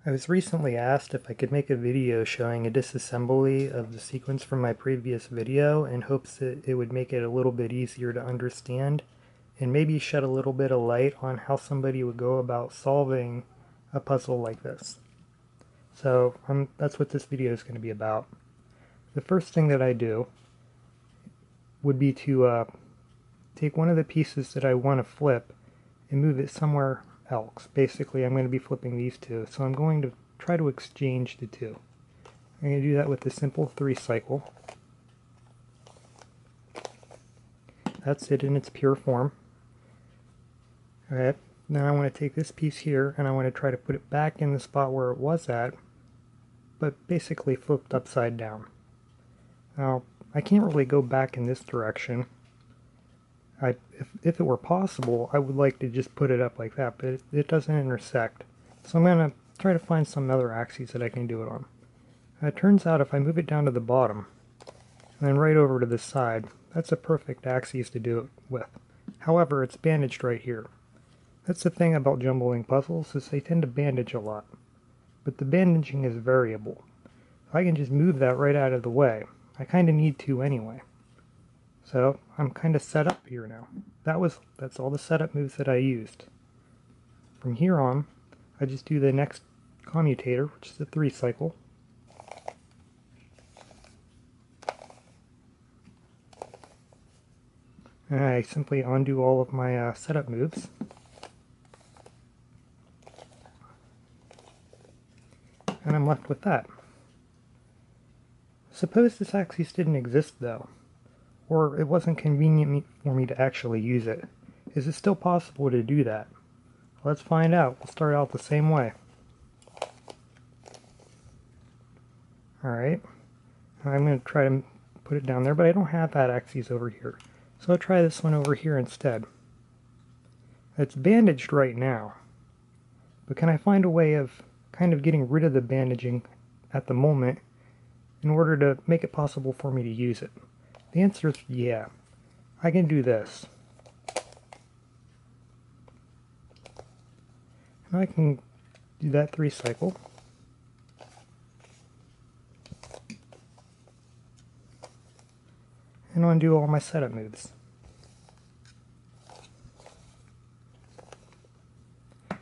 I was recently asked if I could make a video showing a disassembly of the sequence from my previous video in hopes that it would make it a little bit easier to understand and maybe shed a little bit of light on how somebody would go about solving a puzzle like this. So that's what this video is going to be about. The first thing that I do would be to take one of the pieces that I want to flip and move it somewhere else. Basically, I'm going to be flipping these two, so I'm going to try to exchange the two. I'm going to do that with a simple 3-cycle. That's it in its pure form. Alright, then I want to take this piece here and I want to try to put it back in the spot where it was at, but basically flipped upside down. Now, I can't really go back in this direction. If it were possible, I would like to just put it up like that, but it doesn't intersect. So I'm going to try to find some other axes that I can do it on. It turns out if I move it down to the bottom, and then right over to the side, that's a perfect axis to do it with. However, it's bandaged right here. That's the thing about jumbling puzzles, is they tend to bandage a lot. But the bandaging is variable. If I can just move that right out of the way, I kind of need to anyway. So I'm kind of set up here now. That's all the setup moves that I used. From here on, I just do the next commutator, which is the 3-cycle. And I simply undo all of my setup moves. And I'm left with that. Suppose this axis didn't exist though, or it wasn't convenient for me to actually use it. Is it still possible to do that? Let's find out. We'll start out the same way. Alright, I'm going to try to put it down there, but I don't have that axis over here. So I'll try this one over here instead. It's bandaged right now, but can I find a way of kind of getting rid of the bandaging at the moment in order to make it possible for me to use it? The answer is yeah. I can do this. And I can do that 3-cycle. And undo all my setup moves.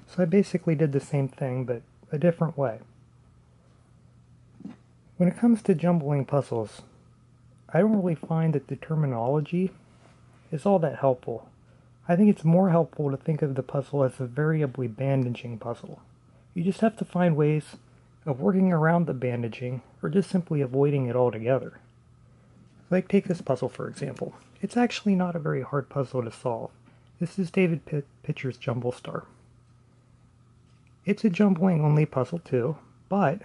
So I basically did the same thing, but a different way. When it comes to jumbling puzzles, I don't really find that the terminology is all that helpful. I think it's more helpful to think of the puzzle as a variably bandaging puzzle. You just have to find ways of working around the bandaging, or just simply avoiding it altogether. Like take this puzzle for example. It's actually not a very hard puzzle to solve. This is David Pitcher's Jumble Star. It's a jumbling only puzzle too, but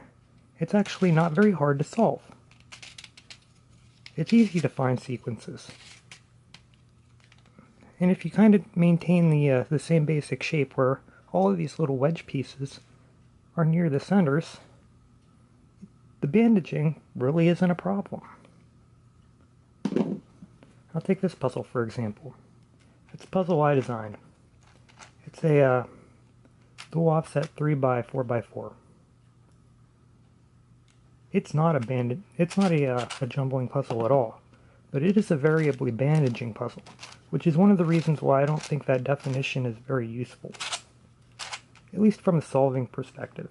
it's actually not very hard to solve. It's easy to find sequences. And if you kind of maintain the same basic shape where all of these little wedge pieces are near the centers, the bandaging really isn't a problem. I'll take this puzzle for example. It's a puzzle I designed. It's a dual offset 3x4x4. It's not a jumbling puzzle at all, but it is a variably bandaging puzzle, which is one of the reasons why I don't think that definition is very useful, at least from a solving perspective.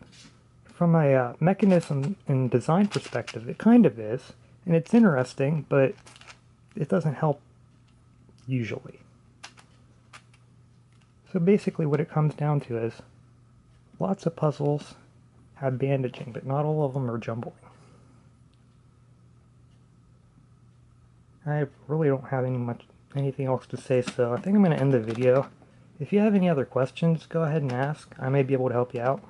From a mechanism and design perspective, it kind of is, and it's interesting, but it doesn't help usually. So basically what it comes down to is lots of puzzles have bandaging, but not all of them are jumbling. I really don't have anything else to say, so I think I'm going to end the video. If you have any other questions, go ahead and ask. I may be able to help you out.